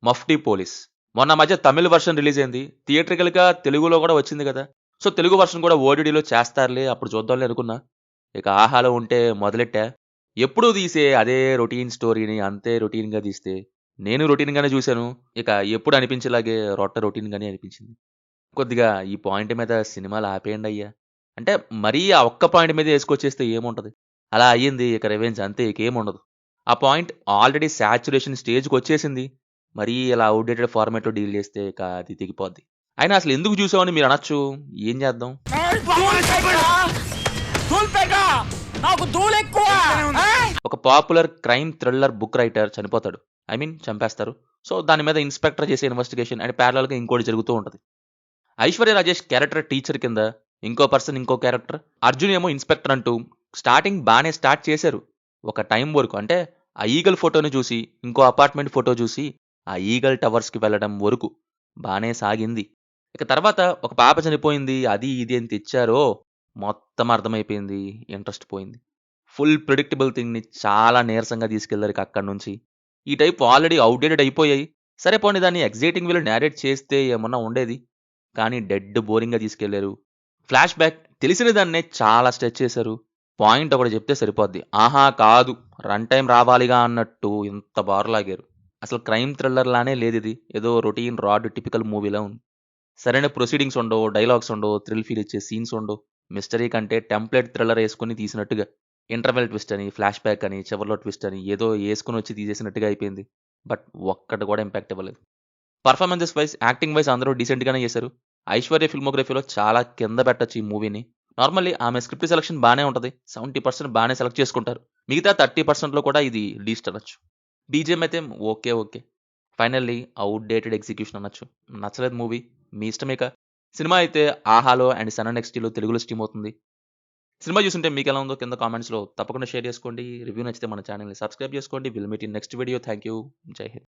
Mufti police. మొన్న మధ్య Tamil version release అయింది. థియేట్రికల్‌గా తెలుగులో గూడా వచ్చింది గదా! సో, తెలుగు వర్షన్ గూడా ఓటీటీలో చేస్తారులే అప్పుడు చూద్దాంలే అనుకున్నా. ఇక ఆహాలో ఉంటే మొదలెట్టా. ఎప్పుడూ తీసే అదే రొటీన్ స్టోరీని అంతే రొటీన్‌గా తీస్తే, నేను రొటీన్‌గానే చూసాను. ఇక ఎప్పుడు అనిపించేలాగే రొటీన్‌గానే అనిపించింది. కొద్దిగా ఈ పాయింట్ మీద సినిమాలు ఆపేయండయ్యా. అంటే మరీ ఆ ఒక్క పాయింట్ మీద యేసుకొచ్చేస్తే ఏముంటది? అలా అయ్యింది. ఇక రివెంజ్ అంతే ఇకేముండదు. ఆ పాయింట్ ఆల్రెడీ సాచురేషన్ స్టేజ్‌కొచ్చేసింది. మరీ ఇలా ఔట్‌డేటెడ్ ఫార్మాట్‌లో డీల్ చేస్తే ఇక అది తెగిపోద్ది. అయినా అసలు ఎందుకు చూసామని మీరు అనొచ్చు. ఏం చేద్దాం? ఒక popular crime thriller book writer చనిపోతాడు. ఐ మీన్ చంపేస్తారు. సో, దాని మీద ఇన్స్‌పెక్టర్ చేసే ఇన్వెస్టిగేషన్ అండ్ ప్యారలల్‌గా ఇంకోటి జరుగుతూ ఉంటది. ఐశ్వర్య రాజేష్ క్యారెక్టర్ టీచర్ కింద, ఇంకో పర్సన్ ఇంకో క్యారెక్టర్. అర్జున్ ఏమో ఇన్స్‌పెక్టర్ అంటూ స్టార్టింగ్ బానే స్టార్ట్ చేశారు. ఒక టైం వరకు అంటే ఆ ఈగల్ ఫోటోని చూసి, ఇంకో అపార్ట్‌మెంట్ ఫోటో చూసి, ఆ ఈగల్ టవర్స్‌కి వెళ్ళడం వరకు బానే సాగింది. ఇక తర్వాత ఒక పాప చనిపోయింది. అది ఇది అని తెచ్చారో మొత్తం అర్థమైపోయింది. ఇంట్రెస్ట్ పోయింది. ఫుల్ ప్రిడిక్టబుల్ థింగ్‌ని చాలా నీరసంగా తీసుకెళ్లారు ఇక అక్కడి నుంచి. ఈ టైప్ ఆల్రెడీ ఔట్‌డేటెడ్ అయిపోయాయి. సరే పోనీ దాన్ని ఎక్సైటింగ్ వేలో నేరేట్ చేస్తే ఏమన్నా ఉండేది. కానీ డెడ్ బోరింగ్‌గా తీసుకెళ్లారు. ఫ్లాష్ బ్యాక్ తెలిసిన దాన్నే చాలా స్ట్రెచ్ చేశారు. పాయింట్ ఒకటి చెప్తే సరిపోద్ది. ఆహా! కాదు రన్ టైమ్ రావాలిగా అన్నట్టు ఇంత బారులాగారు. అసలు క్రైమ్ థ్రిల్లర్ లానే లేదిది. ఏదో రొటీన్ రాడ్ టిపికల్ మూవీలా ఉంది. సరైన ప్రొసీడింగ్స్ ఉండవు, డైలాగ్స్ ఉండవు, థ్రిల్ ఫీల్ ఇచ్చే సీన్స్ ఉండవు. మిస్టరీ కంటే టెంప్లేట్ థ్రిల్లర్ యేసుకొని తీసినట్టుగా. ఇంటర్వెల్ ట్విస్ట్ అని, ఫ్లాష్ బ్యాక్ అని, చివర్లో ట్విస్ట్ అని ఏదో యేసుకొనొచ్చి తీసేసినట్టుగా అయిపోయింది. బట్ ఒక్కటి కూడా ఇంపాక్ట్ ఇవ్వలేదు. పర్ఫార్మెన్సెస్ వైస్, యాక్టింగ్ వైస్ అందరూ డీసెంట్‌గానే చేశారు. ఐశ్వర్య ఫిల్మోగ్రఫీలో చాలా కింద పెట్టొచ్చు ఈ మూవీని. నార్మల్లీ ఆమె స్క్రిప్ట్ సెలక్షన్ బానే ఉంటది. 70% బానే సెలెక్ట్ చేసుకుంటారు. మిగతా 30%లో కూడా ఇది లీస్ట్ అనొచ్చు. బీజీఎం అయితే okay. Okay. Finally outdated execution అనొచ్చు. నచ్చలేదు మూవీ. మీ ఇష్టమిక. సినిమా అయితే ఆహాలో అండ్ సన్ నెక్స్ట్‌లో తెలుగులో స్ట్రీమ్ అవుతుంది. సినిమా చూసుంటే మీకెలా ఉందో కింద కామెంట్స్‌లో తప్పకుండా షేర్ చేసుకోండి. రివ్యూ నచ్చితే మన ఛానెల్‌ని సబ్స్క్రైబ్ చేసుకోండి. Will meet in next video. Thank you. జై హింద్.